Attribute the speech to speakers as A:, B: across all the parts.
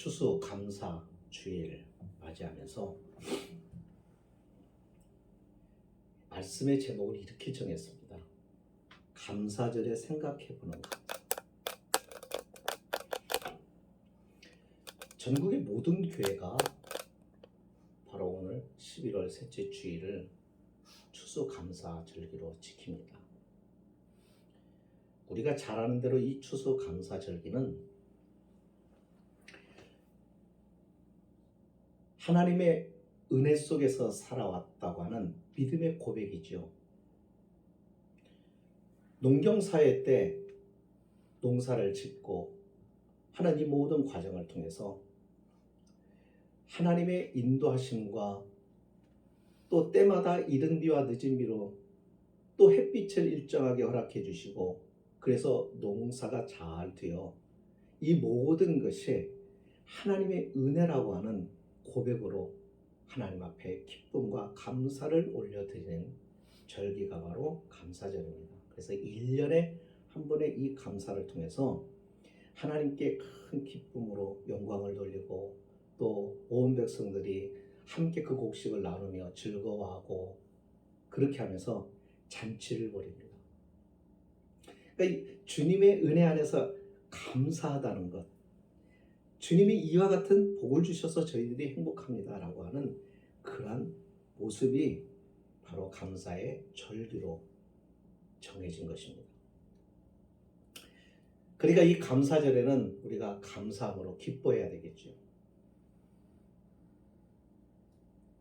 A: 추수감사 주일 맞이하면서 말씀의 제목을 이렇게 정했습니다. 감사절에 생각해보는 것. 전국의 모든 교회가 바로 오늘 11월 셋째 주일을 추수감사절기로 지킵니다. 우리가 잘 아는 대로 이 추수감사절기는 하나님의 은혜 속에서 살아왔다고 하는 믿음의 고백이죠. 농경사회 때 농사를 짓고 하는 이 모든 과정을 통해서 하나님의 인도하심과 또 때마다 이른 비와 늦은 비로 또 햇빛을 일정하게 허락해 주시고 그래서 농사가 잘 되어 이 모든 것이 하나님의 은혜라고 하는 고백으로 하나님 앞에 기쁨과 감사를 올려드리는 절기가 바로 감사절입니다. 그래서 1년에 한 번의 이 감사를 통해서 하나님께 큰 기쁨으로 영광을 돌리고 또 온 백성들이 함께 그 곡식을 나누며 즐거워하고 그렇게 하면서 잔치를 벌입니다. 그러니까 주님의 은혜 안에서 감사하다는 것, 주님이 이와 같은 복을 주셔서 저희들이 행복합니다라고 하는 그러한 모습이 바로 감사의 절기로 정해진 것입니다. 그러니까 이 감사절에는 우리가 감사함으로 기뻐해야 되겠죠.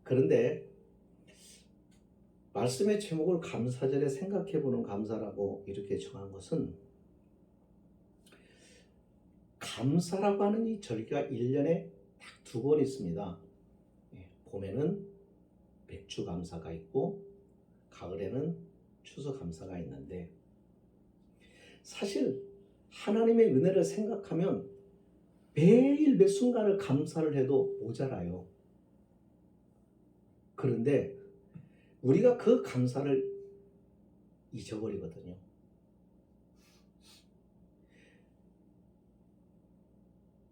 A: 그런데 말씀의 제목을 감사절에 생각해보는 감사라고 이렇게 정한 것은 감사라고 하는 이 절기가 1년에 딱 2번 있습니다. 봄에는 백주감사가 있고 가을에는 추수감사가 있는데 사실 하나님의 은혜를 생각하면 매일 매 순간을 감사를 해도 모자라요. 그런데 우리가 그 감사를 잊어버리거든요.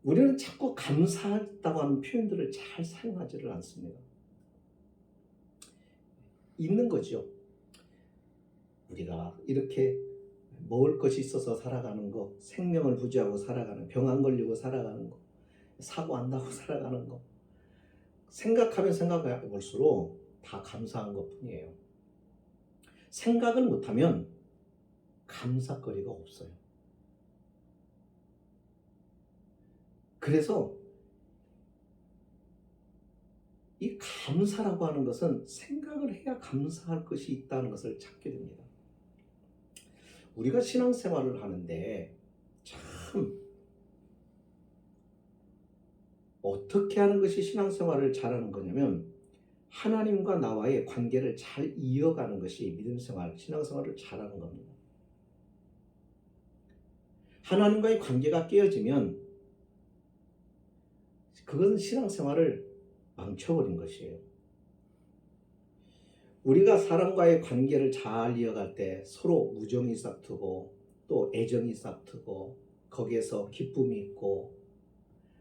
A: 우리는 자꾸 감사했다고 하는 표현들을 잘 사용하지를 않습니다. 있는 거죠. 우리가 이렇게 먹을 것이 있어서 살아가는 거, 생명을 부지하고 살아가는, 병 안 걸리고 살아가는 거, 사고 안 나고 살아가는 거, 생각하면 생각해 볼수록 다 감사한 것 뿐이에요. 생각을 못하면 감사거리가 없어요. 그래서 이 감사라고 하는 것은 생각을 해야 감사할 것이 있다는 것을 찾게 됩니다. 우리가 신앙생활을 하는데 참 어떻게 하는 것이 신앙생활을 잘하는 거냐면 하나님과 나와의 관계를 잘 이어가는 것이 믿음생활, 신앙생활을 잘하는 겁니다. 하나님과의 관계가 깨어지면 그것은 신앙생활을 망쳐버린 것이에요. 우리가 사람과의 관계를 잘 이어갈 때 서로 우정이 싹트고 또 애정이 싹트고 거기에서 기쁨이 있고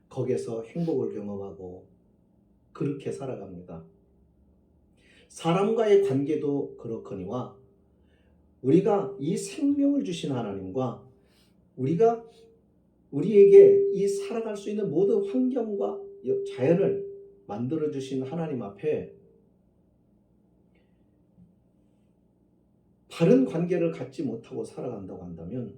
A: 거기에서 행복을 경험하고 그렇게 살아갑니다. 사람과의 관계도 그렇거니와 우리가 이 생명을 주신 하나님과 우리가 우리에게 이 살아갈 수 있는 모든 환경과 자연을 만들어 주신 하나님 앞에 바른 관계를 갖지 못하고 살아간다고 한다면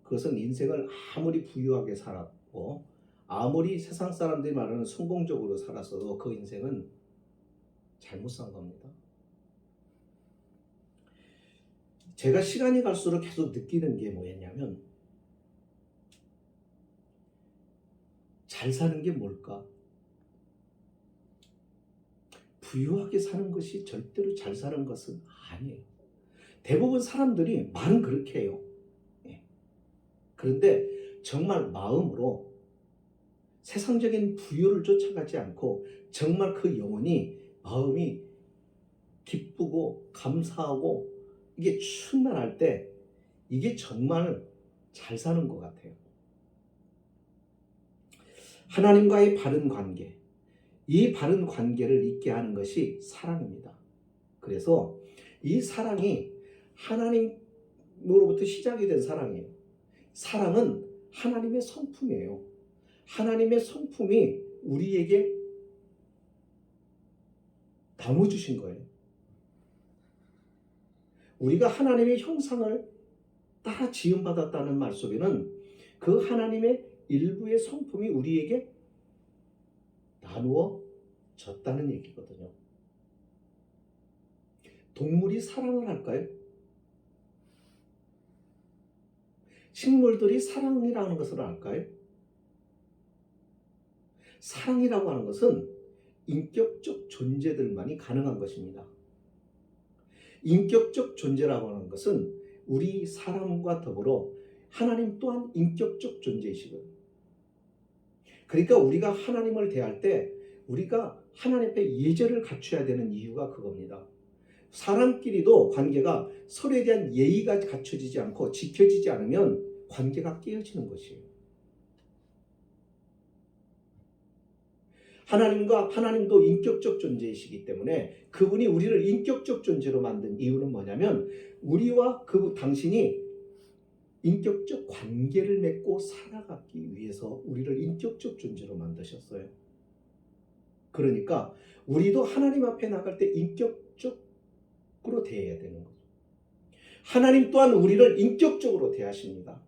A: 그것은 인생을 아무리 부유하게 살았고 아무리 세상 사람들이 말하는 성공적으로 살았어도 그 인생은 잘못 산 겁니다. 제가 시간이 갈수록 계속 느끼는 게 뭐였냐면 잘 사는 게 뭘까? 부유하게 사는 것이 절대로 잘 사는 것은 아니에요. 대부분 사람들이 말은 그렇게 해요. 그런데 정말 마음으로 세상적인 부유를 쫓아가지 않고 정말 그 영혼이 마음이 기쁘고 감사하고 이게 충만할 때 이게 정말 잘 사는 것 같아요. 하나님과의 바른 관계, 이 바른 관계를 있게 하는 것이 사랑입니다. 그래서 이 사랑이 하나님으로부터 시작이 된 사랑이에요. 사랑은 하나님의 성품이에요. 하나님의 성품이 우리에게 나눠주신 거예요. 우리가 하나님의 형상을 따라 지음받았다는 말 속에는 그 하나님의 일부의 성품이 우리에게 나누어졌다는 얘기거든요. 동물이 사랑을 할까요? 식물들이 사랑이라는 것을 알까요? 사랑이라고 하는 것은 인격적 존재들만이 가능한 것입니다. 인격적 존재라고 하는 것은 우리 사람과 더불어 하나님 또한 인격적 존재이시거든요. 그러니까 우리가 하나님을 대할 때 우리가 하나님 앞에 예절을 갖춰야 되는 이유가 그겁니다. 사람끼리도 관계가 서로에 대한 예의가 갖춰지지 않고 지켜지지 않으면 관계가 깨어지는 것이에요. 하나님도 인격적 존재이시기 때문에 그분이 우리를 인격적 존재로 만든 이유는 뭐냐면 우리와 당신이 인격적 관계를 맺고 살아가기 위해서 우리를 인격적 존재로 만드셨어요. 그러니까 우리도 하나님 앞에 나갈 때 인격적으로 대해야 되는 거죠. 하나님 또한 우리를 인격적으로 대하십니다.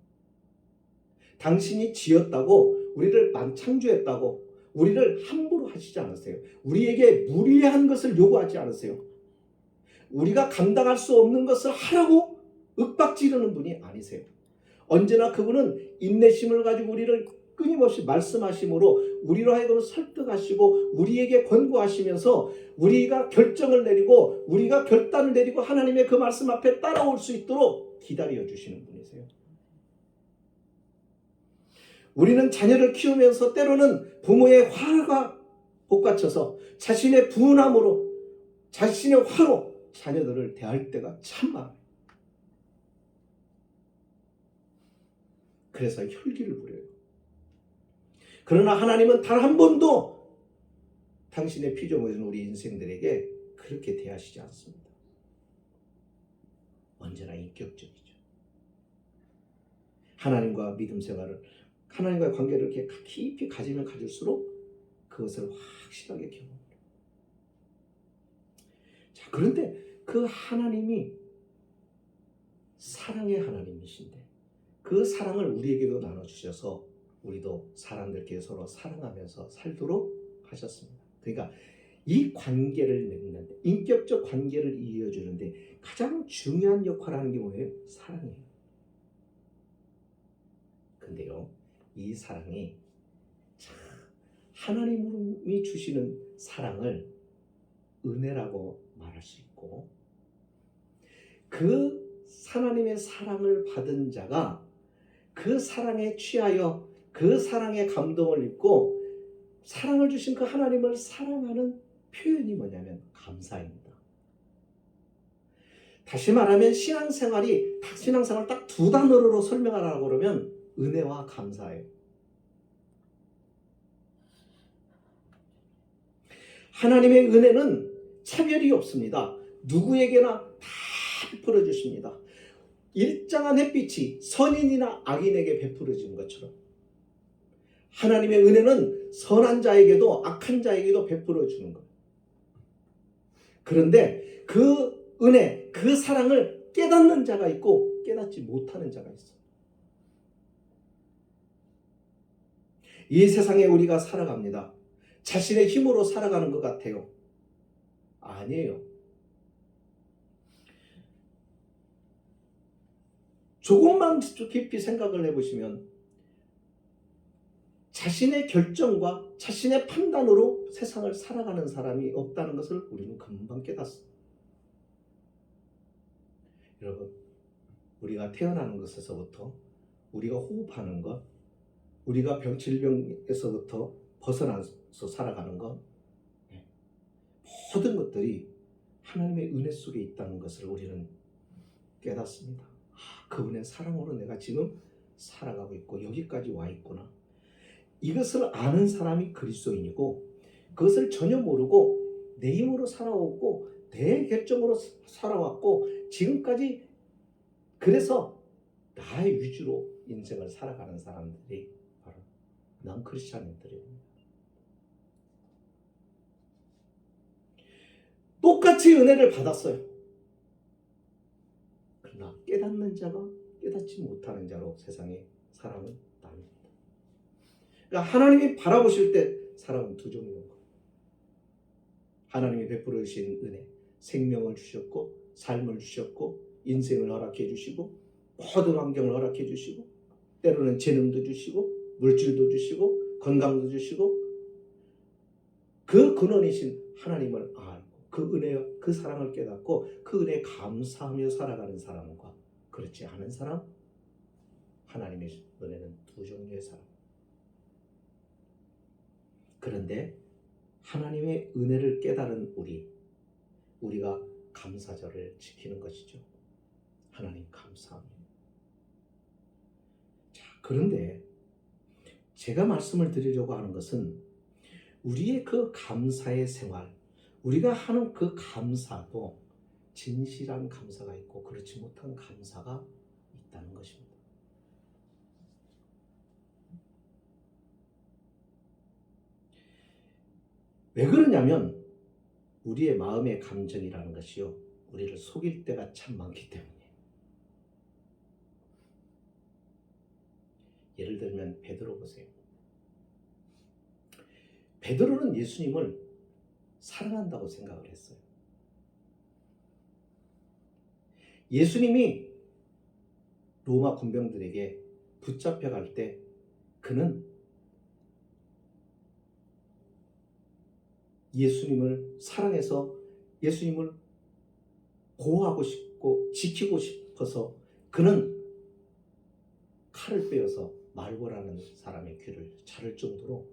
A: 당신이 지었다고 우리를 창조했다고 우리를 함부로 하시지 않으세요. 우리에게 무리한 것을 요구하지 않으세요. 우리가 감당할 수 없는 것을 하라고 윽박지르는 분이 아니세요. 언제나 그분은 인내심을 가지고 우리를 끊임없이 말씀하심으로 우리로 하여금 설득하시고 우리에게 권고하시면서 우리가 결정을 내리고 우리가 결단을 내리고 하나님의 그 말씀 앞에 따라올 수 있도록 기다려 주시는 분이세요. 우리는 자녀를 키우면서 때로는 부모의 화가 복받쳐서 자신의 분함으로 자신의 화로 자녀들을 대할 때가 참 많아요. 그래서 혈기를 부려요. 그러나 하나님은 단 한 번도 당신의 피조물인 우리 인생들에게 그렇게 대하시지 않습니다. 언제나 인격적이죠. 하나님과 믿음 생활을 하나님과의 관계를 이렇게 깊이 가지면 가질수록 그것을 확실하게 경험해요. 자, 그런데 그 하나님이 사랑의 하나님이신데 그 사랑을 우리에게도 나눠주셔서 우리도 사람들끼리 서로 사랑하면서 살도록 하셨습니다. 그러니까 이 관계를 맺는데 인격적 관계를 이어주는데 가장 중요한 역할을 하는 게 뭐예요? 사랑이에요. 근데요, 이 사랑이 참 하나님이 주시는 사랑을 은혜라고 말할 수 있고 그 하나님의 사랑을 받은 자가 그 사랑에 취하여 그 사랑의 감동을 입고 사랑을 주신 그 하나님을 사랑하는 표현이 뭐냐면 감사입니다. 다시 말하면 신앙생활을 딱 두 단어로 설명하라고 그러면 은혜와 감사예요. 하나님의 은혜는 차별이 없습니다. 누구에게나 다 베풀어 주십니다. 일정한 햇빛이 선인이나 악인에게 베풀어지는 것처럼 하나님의 은혜는 선한 자에게도 악한 자에게도 베풀어 주는 거예요. 그런데 그 은혜, 그 사랑을 깨닫는 자가 있고 깨닫지 못하는 자가 있어요. 이 세상에 우리가 살아갑니다. 자신의 힘으로 살아가는 것 같아요. 아니에요. 조금만 깊이 생각을 해보시면 자신의 결정과 자신의 판단으로 세상을 살아가는 사람이 없다는 것을 우리는 금방 깨닫습니다. 여러분, 우리가 태어나는 것에서부터 우리가 호흡하는 것, 우리가 질병에서부터 벗어나서 살아가는 것, 모든 것들이 하나님의 은혜 속에 있다는 것을 우리는 깨닫습니다. 그분의 사랑으로 내가 지금 살아가고 있고 여기까지 와 있구나. 이것을 아는 사람이 그리스도인이고 그것을 전혀 모르고 내 힘으로 살아왔고 내 결정으로 살아왔고 지금까지 그래서 나의 위주로 인생을 살아가는 사람들이 바로 넌 크리스찬인들입니다. 똑같이 은혜를 받았어요. 그러나 깨닫는 자가 깨닫지 못하는 자로 세상에 사람은 나뉩니다. 그러니까 하나님이 바라보실 때 사람은 두 종류인 거예요. 하나님이 베풀어 주신 은혜, 생명을 주셨고 삶을 주셨고 인생을 허락해 주시고 모든 환경을 허락해 주시고 때로는 재능도 주시고 물질도 주시고 건강도 주시고 그 근원이신 하나님을 알고 그 은혜, 그 사랑을 깨닫고 그 은혜에 감사하며 살아가는 사람과 그렇지 않은 사람, 하나님의 은혜는 두 종류의 사람. 그런데 하나님의 은혜를 깨달은 우리가 감사절을 지키는 것이죠. 하나님 감사합니다. 자, 그런데 제가 말씀을 드리려고 하는 것은 우리의 그 감사의 생활, 우리가 하는 그 감사도 진실한 감사가 있고 그렇지 못한 감사가 있다는 것입니다. 왜 그러냐면 우리의 마음의 감정이라는 것이요, 우리를 속일 때가 참 많기 때문이에요. 예를 들면 베드로 보세요. 베드로는 예수님을 사랑한다고 생각을 했어요. 예수님이 로마 군병들에게 붙잡혀갈 때 그는 예수님을 사랑해서 예수님을 보호하고 싶고 지키고 싶어서 그는 칼을 빼어서 말고라는 사람의 귀를 자를 정도로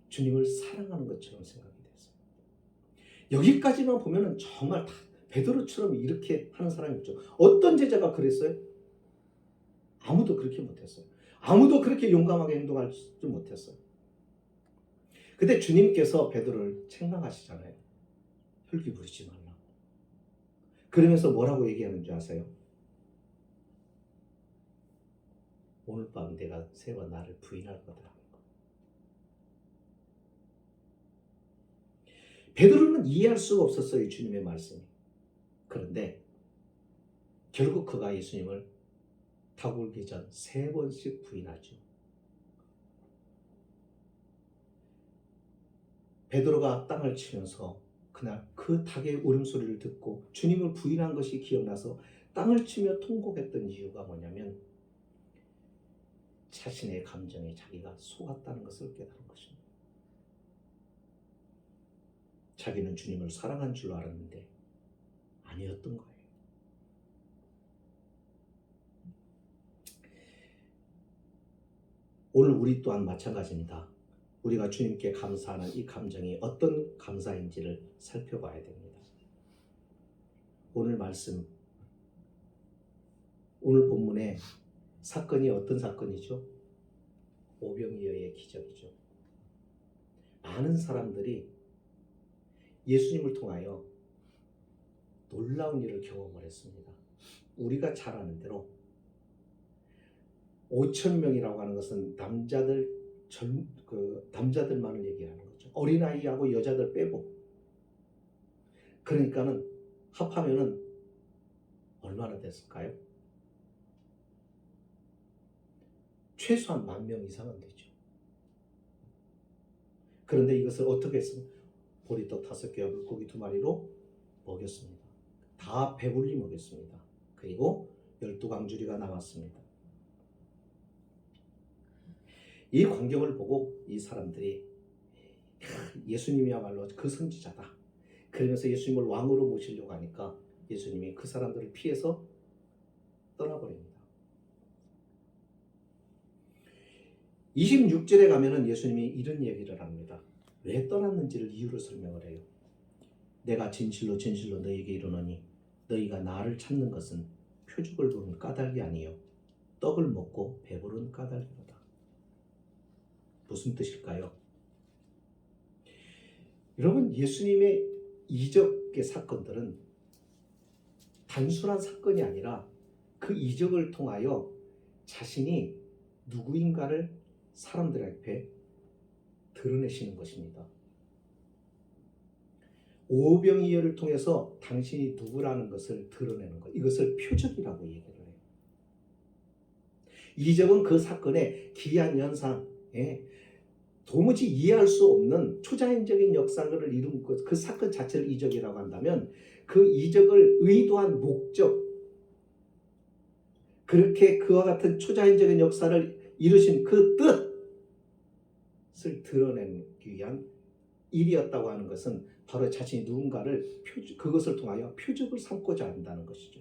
A: 주님을 사랑하는 것처럼 생각이 됐어요. 여기까지만 보면은 정말 다 베드로처럼 이렇게 하는 사람이 있죠. 어떤 제자가 그랬어요? 아무도 그렇게 못했어요. 아무도 그렇게 용감하게 행동하지 못했어요. 근데 주님께서 베드로를 책망하시잖아요. 혈기 부리지 말라고. 그러면서 뭐라고 얘기하는 줄 아세요? 오늘 밤 내가 세 번 나를 부인할 거다. 베드로는 이해할 수가 없었어요, 주님의 말씀이. 그런데 결국 그가 예수님을 닭울기 전 3번씩 부인하죠. 베드로가 땅을 치면서 그날 그 닭의 울음소리를 듣고 주님을 부인한 것이 기억나서 땅을 치며 통곡했던 이유가 뭐냐면 자신의 감정에 자기가 속았다는 것을 깨달은 것입니다. 자기는 주님을 사랑한 줄 알았는데 아니었던 거예요. 오늘 우리 또한 마찬가지입니다. 우리가 주님께 감사하는 이 감정이 어떤 감사인지를 살펴봐야 됩니다. 오늘 말씀, 오늘 본문의 사건이 어떤 사건이죠? 오병이어의 기적이죠. 많은 사람들이 예수님을 통하여 놀라운 일을 경험을 했습니다. 우리가 잘 아는 대로 5,000명이라고 하는 것은 남자들만을 얘기하는 거죠. 어린아이하고 여자들 빼고. 그러니까는 합하면은 얼마나 됐을까요? 최소한 10,000명 이상은 되죠. 그런데 이것을 어떻게 했습니까? 보리떡 5개와 물고기 2마리로 먹였습니다. 다 배불리 먹였습니다. 그리고 12광주리가 남았습니다. 이 광경을 보고 이 사람들이 예수님이야말로 그 선지자다. 그러면서 예수님을 왕으로 모시려고 하니까 예수님이 그 사람들을 피해서 떠나버립니다. 26절에 가면은 예수님이 이런 얘기를 합니다. 왜 떠났는지를 이유를 설명을 해요. 내가 진실로 진실로 너희에게 이르노니 너희가 나를 찾는 것은 표적을 보는 까닭이 아니요 떡을 먹고 배부른 까닭이로다. 무슨 뜻일까요? 여러분, 예수님의 이적의 사건들은 단순한 사건이 아니라 그 이적을 통하여 자신이 누구인가를 사람들 앞에 드러내시는 것입니다. 오병이어를 통해서 당신이 누구라는 것을 드러내는 것, 이것을 표적이라고 얘기를 해요. 이적은 그 사건의 기이한 현상에 도무지 이해할 수 없는 초자연적인 역사를 이룬 것, 그 사건 자체를 이적이라고 한다면 그 이적을 의도한 목적, 그렇게 그와 같은 초자연적인 역사를 이루신 그 뜻을 드러내기 위한 일이었다고 하는 것은 바로 자신이 누군가를 그것을 통하여 표적을 삼고자 한다는 것이죠.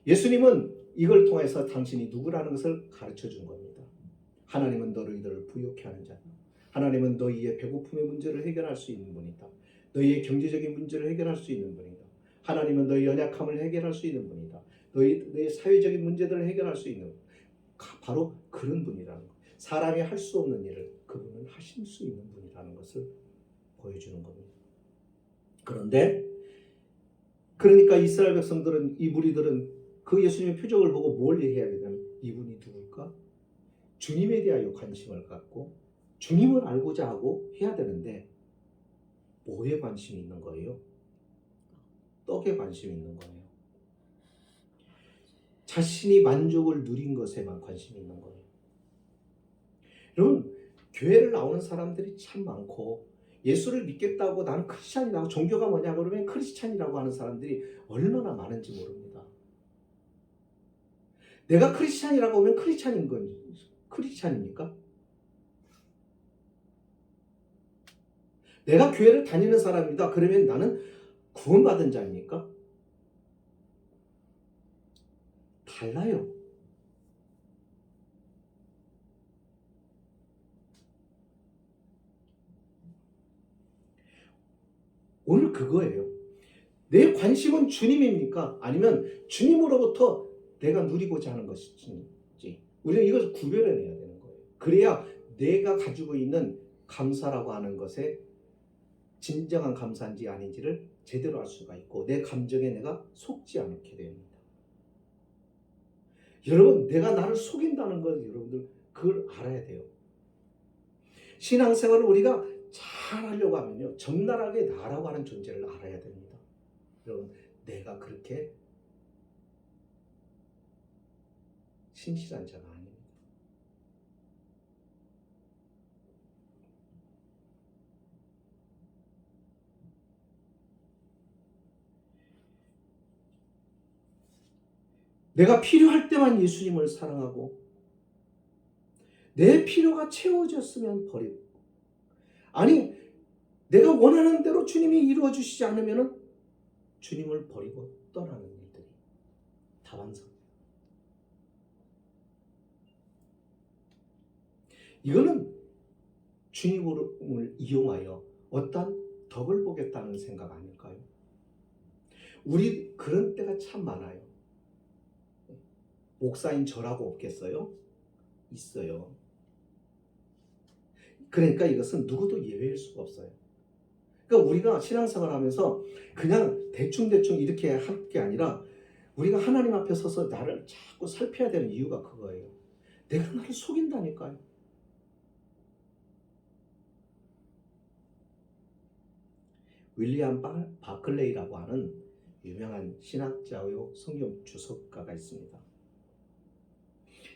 A: 예수님은 이걸 통해서 당신이 누구라는 것을 가르쳐 준 겁니다. 하나님은 너희들을 부유케 하는 자다. 하나님은 너희의 배고픔의 문제를 해결할 수 있는 분이다. 너희의 경제적인 문제를 해결할 수 있는 분이다. 하나님은 너희 연약함을 해결할 수 있는 분이다. 너희 사회적인 문제들을 해결할 수 있는, 바로 그런 분이라는 것. 사람이 할 수 없는 일을 그분은 하실 수 있는 분이라는 것을 보여주는 겁니다. 그러니까 이스라엘 백성들은, 이 무리들은 그 예수님의 표적을 보고 뭘 해야 되냐면, 이분이 누굴까? 주님에 대하여 관심을 갖고 주님을 알고자 하고 해야 되는데, 뭐에 관심이 있는 거예요? 떡에 관심이 있는 거예요. 자신이 만족을 누린 것에만 관심이 있는 거예요. 여러분, 교회를 나오는 사람들이 참 많고, 예수를 믿겠다고 나는 크리스찬이라고, 종교가 뭐냐 그러면 크리스찬이라고 하는 사람들이 얼마나 많은지 모릅니다. 내가 크리스찬이라고 하면 크리스찬입니까? 내가 교회를 다니는 사람이다 그러면 나는 구원받은 자입니까? 달라요. 오늘 그거예요. 내 관심은 주님입니까? 아니면 주님으로부터 내가 누리고자 하는 것인지, 우리는 이것을 구별해내야 되는 거예요. 그래야 내가 가지고 있는 감사라고 하는 것에 진정한 감사인지 아닌지를 제대로 알 수가 있고, 내 감정에 내가 속지 않게 됩니다. 여러분, 내가 나를 속인다는 걸 여러분들 그걸 알아야 돼요. 신앙생활을 우리가 잘 하려고 하면요, 적나라하게 나라고 하는 존재를 알아야 됩니다. 여러분, 내가 그렇게 신실한 자가 아닙니다. 내가 필요할 때만 예수님을 사랑하고, 내 필요가 채워졌으면 버리고, 아니 내가 원하는 대로 주님이 이루어 주시지 않으면 주님을 버리고 떠나는 일들이 다반사입니다. 이거는 주님을 이용하여 어떤 덕을 보겠다는 생각 아닐까요? 우리 그런 때가 참 많아요. 목사인 저라고 없겠어요? 있어요. 그러니까 이것은 누구도 예외일 수가 없어요. 그러니까 우리가 신앙생활 하면서 그냥 대충 이렇게 할 게 아니라, 우리가 하나님 앞에 서서 나를 자꾸 살펴야 되는 이유가 그거예요. 내가 나를 속인다니까요. 윌리엄 바클레이라고 하는 유명한 신학자요 성경 주석가가 있습니다.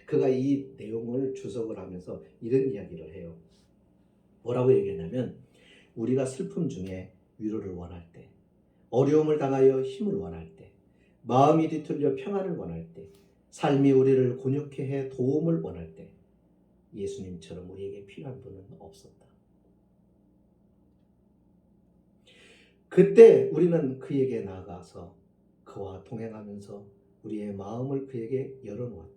A: 그가 이 내용을 주석을 하면서 이런 이야기를 해요. 뭐라고 얘기했냐면, 우리가 슬픔 중에 위로를 원할 때, 어려움을 당하여 힘을 원할 때, 마음이 뒤틀려 평안을 원할 때, 삶이 우리를 곤욕해 해 도움을 원할 때, 예수님처럼 우리에게 필요한 분은 없었다. 그때 우리는 그에게 나아가서 그와 동행하면서 우리의 마음을 그에게 열어놓았다.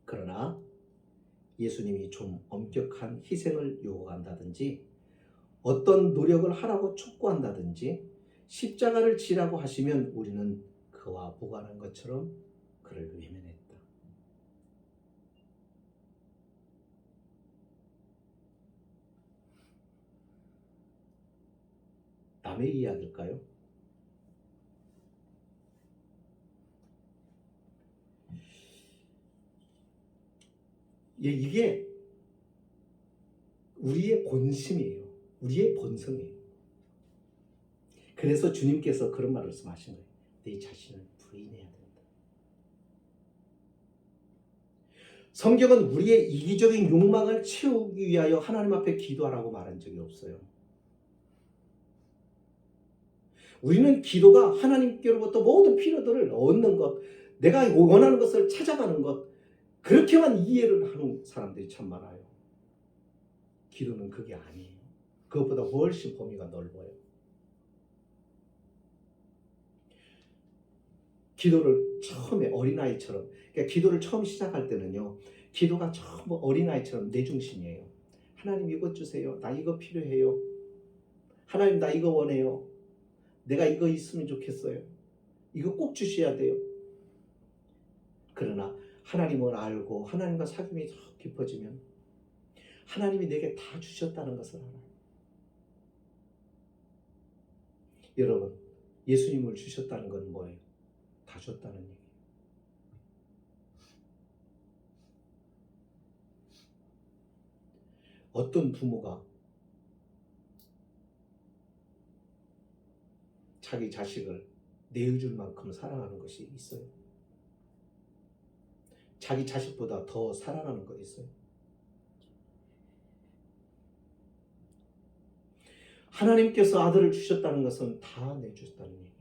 A: 그러나 예수님이 좀 엄격한 희생을 요구한다든지, 어떤 노력을 하라고 촉구한다든지, 십자가를 지라고 하시면 우리는 그와 무관한 것처럼 그를 외면했다. 남의 이야기일까요? 이게 우리의 본심이에요. 우리의 본성이에요. 그래서 주님께서 그런 말을 말씀하신 거예요. 내 자신을 부인해야 된다. 성경은 우리의 이기적인 욕망을 채우기 위하여 하나님 앞에 기도하라고 말한 적이 없어요. 우리는 기도가 하나님께로부터 모든 필요들을 얻는 것, 내가 원하는 것을 찾아가는 것, 그렇게만 이해를 하는 사람들이 참 많아요. 기도는 그게 아니에요. 그것보다 훨씬 범위가 넓어요. 기도를 처음에 어린아이처럼, 그러니까 기도를 처음 시작할 때는요, 기도가 처음 어린아이처럼 내 중심이에요. 하나님 이것 주세요. 나 이거 필요해요. 하나님 나 이거 원해요. 내가 이거 있으면 좋겠어요. 이거 꼭 주셔야 돼요. 그러나 하나님을 알고 하나님과 사귐이 더 깊어지면 하나님이 내게 다 주셨다는 것을 알아요. 여러분, 예수님을 주셨다는 건 뭐예요? 다 줬다는 얘기예요. 어떤 부모가 자기 자식을 내어줄 만큼 사랑하는 것이 있어요? 자기 자식보다 더 사랑하는 거 있어요? 하나님께서 아들을 주셨다는 것은 다 내주셨다는 얘기예요.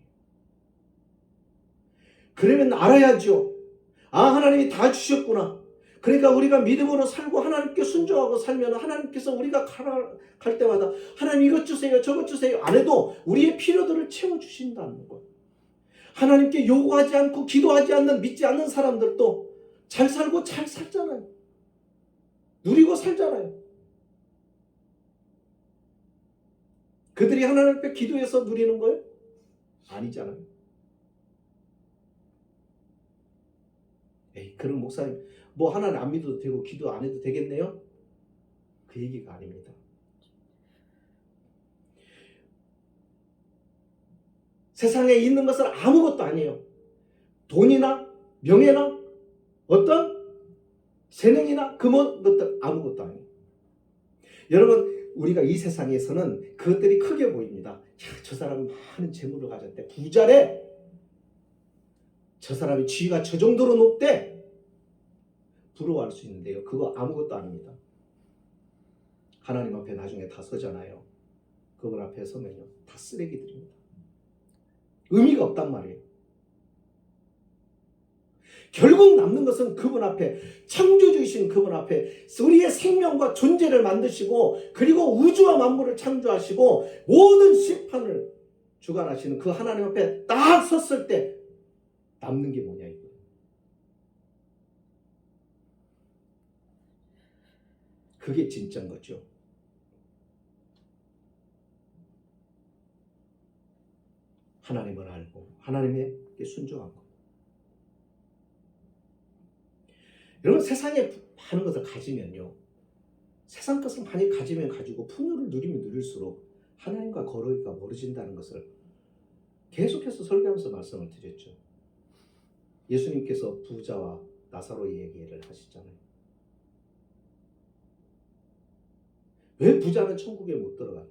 A: 그러면 알아야죠. 아, 하나님이 다 주셨구나. 그러니까 우리가 믿음으로 살고 하나님께 순종하고 살면 하나님께서 우리가 갈 때마다 하나님 이것 주세요, 저것 주세요 안 해도 우리의 필요들을 채워주신다는 거예요. 하나님께 요구하지 않고 기도하지 않는, 믿지 않는 사람들도 잘 살고 잘 살잖아요. 누리고 살잖아요. 그들이 하나님 앞에 기도해서 누리는 거예요? 아니잖아요. 에이, 그런 목사님 뭐 하나님 안 믿어도 되고 기도 안 해도 되겠네요? 그 얘기가 아닙니다. 세상에 있는 것은 아무것도 아니에요. 돈이나 명예나 어떤 재능이나 그런 것들 아무것도 아니에요. 여러분, 우리가 이 세상에서는 그것들이 크게 보입니다. 야, 저 사람은 많은 재물을 가졌대. 부자래. 저 사람의 지위가 저 정도로 높대. 부러워할 수 있는데요. 그거 아무것도 아닙니다. 하나님 앞에 나중에 다 서잖아요. 그분 앞에 서면요, 다 쓰레기들입니다. 의미가 없단 말이에요. 결국 남는 것은 그분 앞에, 창조주이신 그분 앞에 우리의 생명과 존재를 만드시고 그리고 우주와 만물을 창조하시고 모든 심판을 주관하시는 그 하나님 앞에 딱 섰을 때 남는 게 뭐냐 이거예요. 그게 진짜인 거죠. 하나님을 알고 하나님에게 순종한 것. 여러분, 세상에 많은 것을 가지면요, 세상 것을 많이 가지면 가지고 풍요를 누리면 누릴수록 하나님과 거리가 멀어진다는 것을 계속해서 설교하면서 말씀을 드렸죠. 예수님께서 부자와 나사로의 얘기를 하시잖아요. 왜 부자는 천국에 못 들어가냐?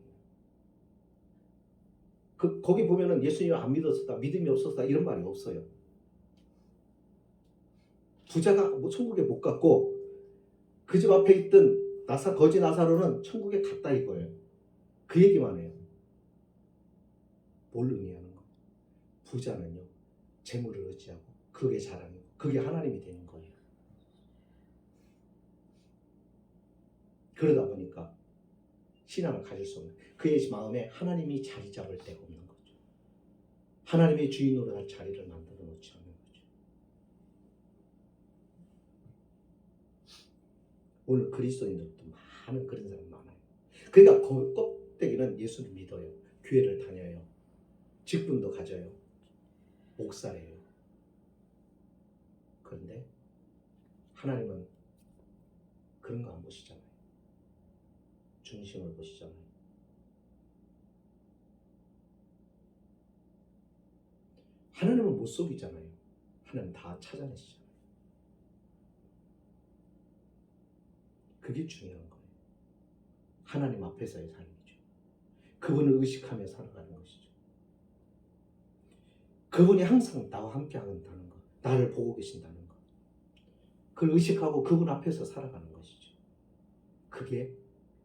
A: 거기 보면은 예수님 안 믿었었다, 믿음이 없었다 이런 말이 없어요. 부자가 뭐 천국에 못 갔고 그 집 앞에 있던 거지 나사로는 천국에 갔다 이거예요. 그 얘기만 해요. 뭘 의미하는 거? 부자는요, 재물을 의지하고 그게 자랑이고 그게 하나님이 되는 거예요. 그러다 보니까 신앙을 가질 수 없는, 그의 마음에 하나님이 자리 잡을 데가 없는 거죠. 하나님의 주인으로 할 자리를 만들어 놓지 않는 거죠. 오늘 그리스도인들도 많은 그런 사람 많아요. 그러니까 껍데기는 예수를 믿어요. 교회를 다녀요. 직분도 가져요. 목사예요. 그런데 하나님은 그런 거 안 보시잖아요. 중심을 보시잖아요. 하나님은 못 속이잖아요. 하나님 다 찾아내시잖아요. 그게 중요한 거예요. 하나님 앞에서의 삶이죠. 그분을 의식하며 살아가는 것이죠. 그분이 항상 나와 함께 한다는 것, 나를 보고 계신다는 것, 그걸 의식하고 그분 앞에서 살아가는 것이죠. 그게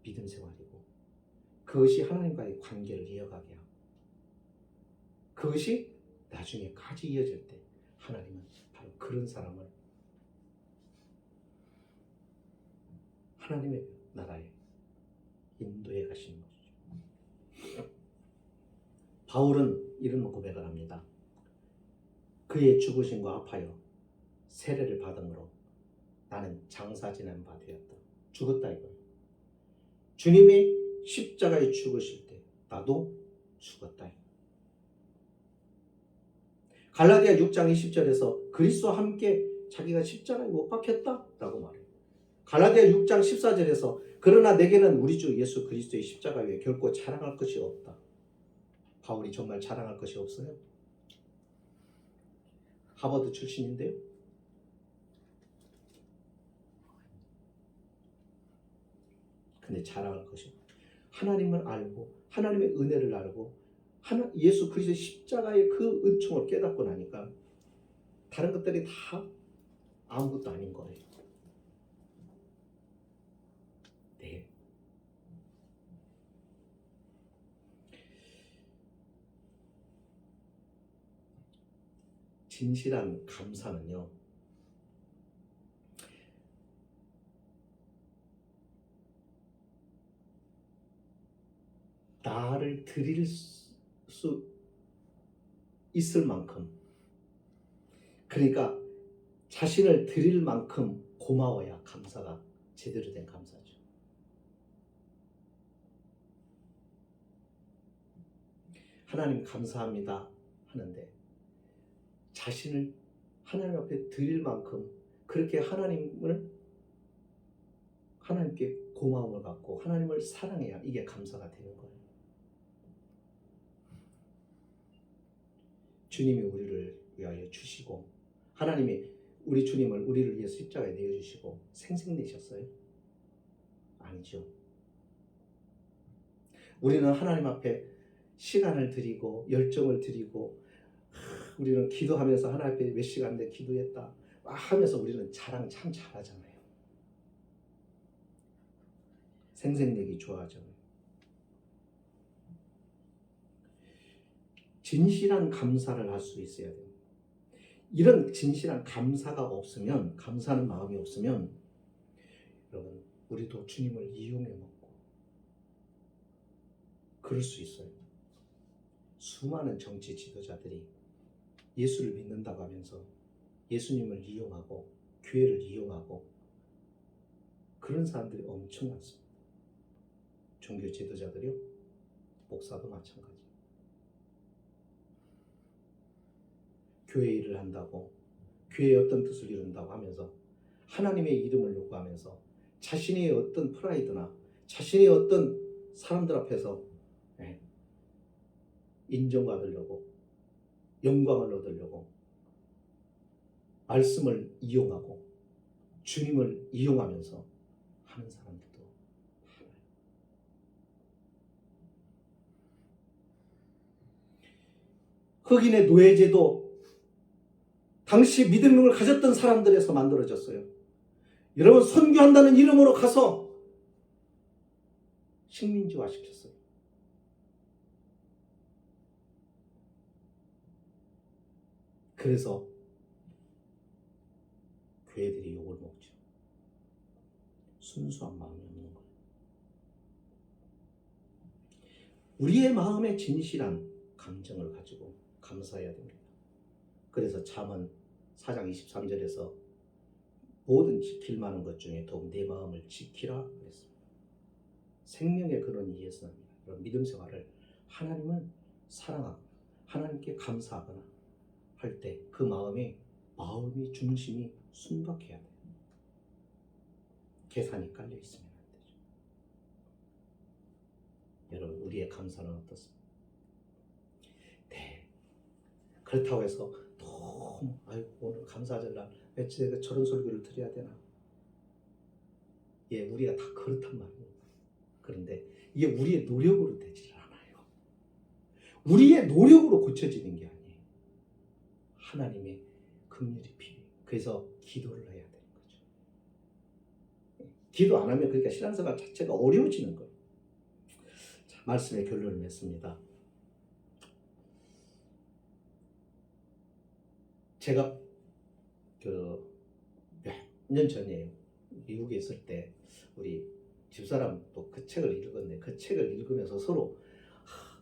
A: 믿음 생활이고, 그것이 하나님과의 관계를 이어가게 하고, 그것이 나중에까지 이어질 때 하나님은 바로 그런 사람을 하나님의 나라에 인도해 가시는 것이죠. 바울은 이런 고백을 합니다. 그의 죽으심과 합하여 세례를 받음으로 나는 장사 지낸 바 되었다. 죽었다 이거예요. 주님이 십자가에 죽으실 때 나도 죽었다. 갈라디아 6장 20절에서 그리스도와 함께 자기가 십자가에 못 박혔다라고 말해요. 갈라디아 6장 14절에서 그러나 내게는 우리 주 예수 그리스도의 십자가 외에 결코 자랑할 것이 없다. 바울이 정말 자랑할 것이 없어요? 하버드 출신인데요. 근데 자랑할 것이 하나님을 알고 하나님의 은혜를 알고 예수 그리스도의 십자가의 그 은총을 깨닫고 나니까 다른 것들이 다 아무것도 아닌 거예요. 네. 진실한 감사는요, 나를 드릴 수 있을 만큼, 그러니까 자신을 드릴 만큼 고마워야 감사가 제대로 된 감사죠. 하나님 감사합니다 하는데 자신을 하나님 앞에 드릴 만큼 그렇게 하나님께 고마움을 갖고 하나님을 사랑해야 이게 감사가 되는 거예요. 주님이 우리를 위하여 주시고 하나님이 우리 주님을 우리를 위해 십자가에 내어주시고 생생내셨어요? 아니죠. 우리는 하나님 앞에 시간을 드리고 열정을 드리고 우리는 기도하면서 하나님 앞에 몇 시간 내 기도했다 하면서 우리는 자랑 참 잘하잖아요. 생생내기 좋아하잖아요. 진실한 감사를 할 수 있어야 돼요. 이런 진실한 감사가 없으면, 감사하는 마음이 없으면 여러분 우리도 주님을 이용해 먹고 그럴 수 있어요. 수많은 정치 지도자들이 예수를 믿는다고 하면서 예수님을 이용하고 교회를 이용하고 그런 사람들이 엄청 많습니다. 종교 지도자들이요, 목사도 마찬가지. 교회 일을 한다고, 교회의 어떤 뜻을 이룬다고 하면서 하나님의 이름을 요구하면서 자신의 어떤 프라이드나 자신의 어떤 사람들 앞에서 인정받으려고, 영광을 얻으려고 말씀을 이용하고 주님을 이용하면서 하는 사람들도 많아요. 흑인의 노예제도 당시 믿음을 가졌던 사람들에서 만들어졌어요. 여러분, 선교한다는 이름으로 가서 식민지화 시켰어요. 그래서 교회들이 욕을 먹죠. 순수한 마음이 없는 거예요. 우리의 마음에 진실한 감정을 가지고 감사해야 됩니다. 그래서 잠언 4장 23절에서 모든 지킬 만한 것 중에 더욱 내 마음을 지키라 그랬습니다. 생명의 근원이 예수입니다. 믿음 생활을 하나님을 사랑하고 하나님께 감사하거나 할 때 그 마음이 중심이 순박해야 돼요. 계산이 깔려 있으면 안 되죠. 여러분, 우리의 감사는 어떻습니까? 네. 그렇다고 해서 너무 아이고 오늘 감사절날 왜 제가 저런 설교를 드려야 되나? 예, 우리가 다 그렇단 말이에요. 그런데 이게 우리의 노력으로 되질 않아요. 우리의 노력으로 고쳐지는 게 아니에요. 하나님의 긍휼이 필요해요. 그래서 기도를 해야 되는 거죠. 기도 안 하면 그러니까 신앙생활 자체가 어려워지는 거예요. 자, 말씀의 결론을 맺습니다. 제가 몇 년 전에 미국에 있을 때 우리 집사람도 그 책을 읽었는데 그 책을 읽으면서 서로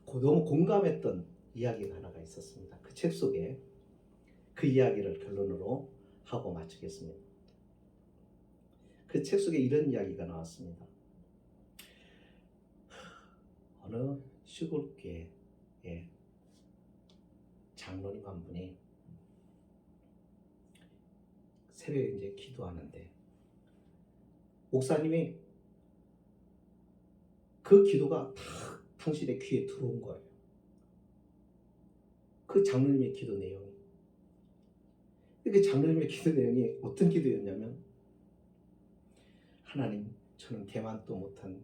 A: 너무 공감했던 이야기가 하나가 있었습니다. 그 책 속에 그 이야기를 결론으로 하고 마치겠습니다. 그 책 속에 이런 이야기가 나왔습니다. 어느 시골교회에 장로님 한 분이 새벽에 이제 기도하는데 목사님이 그 기도가 다 당신의 귀에 들어온 거예요. 그 장로님의 기도 내용이. 그 장로님의 기도 내용이 어떤 기도였냐면, 하나님, 저는 개만도 못한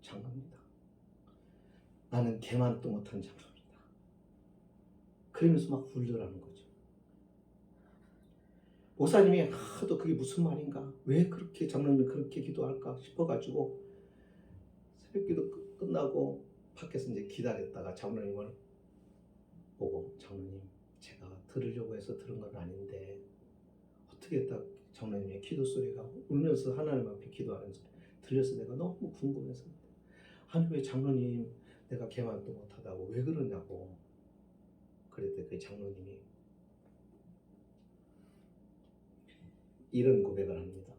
A: 장로입니다. 나는 개만도 못한 장로입니다. 그러면서 막 울더라는 거죠. 목사님이 하도 그게 무슨 말인가? 왜 그렇게 장로님이 그렇게 기도할까 싶어가지고 새벽기도 끝나고 밖에서 이제 기다렸다가 장로님을 보고, 장로님, 제가 들으려고 해서 들은 건 아닌데 어떻게 딱 장로님의 기도 소리가 울면서 하나님 앞에 기도하는 소리 들려서 내가 너무 궁금해서, 아니 왜 장로님 내가 개만도 못하다고 왜 그러냐고. 그랬더니 그 장로님이 이런 고백을 합니다.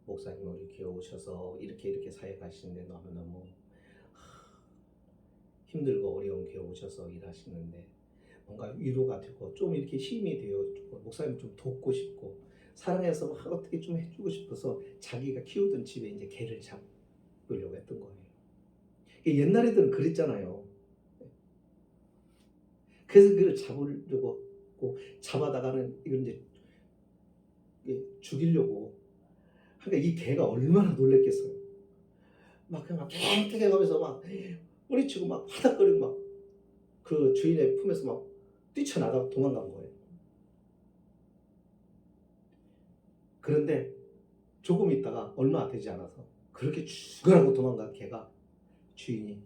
A: 목사님 우리 교회 오셔서 이렇게 사역하시는데 너무너무 힘들고 어려운 교회 오셔서 일하시는데 뭔가 위로가 되고 좀 이렇게 힘이 되어주고 목사님 좀 돕고 싶고 사랑해서 막 어떻게 좀 해주고 싶어서 자기가 키우던 집에 이제 개를 잡으려고 했던 거예요. 옛날에들은 그랬잖아요. 그래서 그걸 잡으려고 하고 잡아다가는 이걸 이제 죽이려고. 그러니까 이 개가 얼마나 놀랬겠어요. 막 그냥 팽팽해 가면서 막 뿌리치고 막 바닥거리고 막 그 주인의 품에서 막 뛰쳐나가 도망간 거예요. 그런데 조금 있다가 얼마 되지 않아서 그렇게 죽으라고 도망간 개가 주인이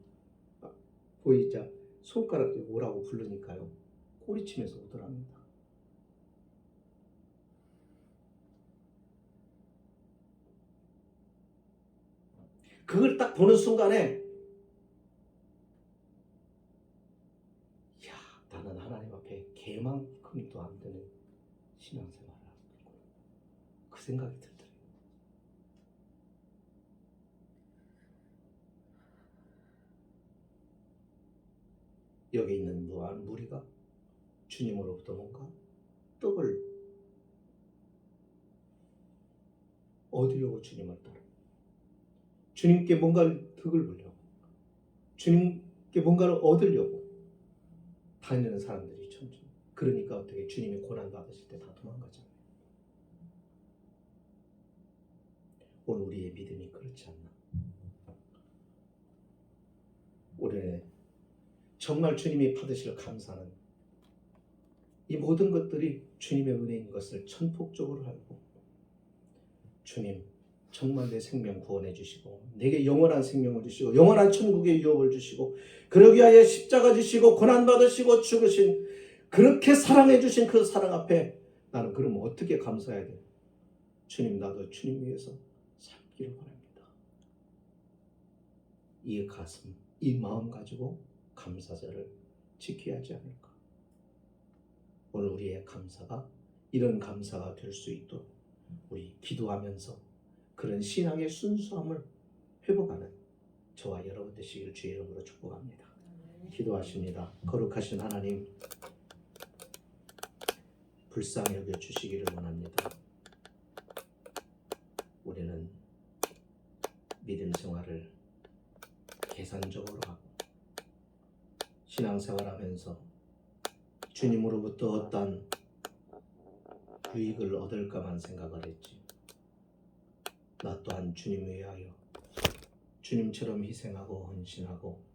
A: 보이자 손가락에 오라고 부르니까요, 꼬리치면서 오더랍니다. 그걸 딱 보는 순간에, 이야, 나는 하나님 앞에 개만큼도 안 되는 신앙생활을 하고 있구나. 그 생각이 들더라고요. 여기 있는 무리가 주님으로부터 뭔가 떡을 얻으려고 주님을 따라, 주님께 뭔가를 덕을 보려고, 주님께 뭔가를 얻으려고 다니는 사람들이 천천. 그러니까 어떻게 주님이 고난 받으실 때 다 도망가잖아요. 오늘 우리의 믿음이 그렇지 않나? 올해 정말 주님이 받으실 감사는 이 모든 것들이 주님의 은혜인 것을 천폭적으로 알고, 주님 정말 내 생명 구원해 주시고 내게 영원한 생명을 주시고 영원한 천국의 유업을 주시고 그러기 위하여 십자가 지시고 고난 받으시고 죽으신, 그렇게 사랑해 주신 그 사랑 앞에 나는 그럼 어떻게 감사해야 돼요? 주님, 나도 주님 위해서 살기를 바랍니다. 이 가슴, 이 마음 가지고 감사절을 지켜야 하지 않을까? 오늘 우리의 감사가 이런 감사가 될 수 있도록 우리 기도하면서 그런 신앙의 순수함을 회복하는 저와 여러분 되시길 주의 이름으로 축복합니다. 기도하십니다. 거룩하신 하나님, 불쌍히 여겨주시기를 원합니다. 우리는 믿음 생활을 계산적으로 하고 신앙생활하면서 주님으로부터 어떠한 유익을 얻을까만 생각을 했지. 나 또한 주님을 위하여 주님처럼 희생하고 헌신하고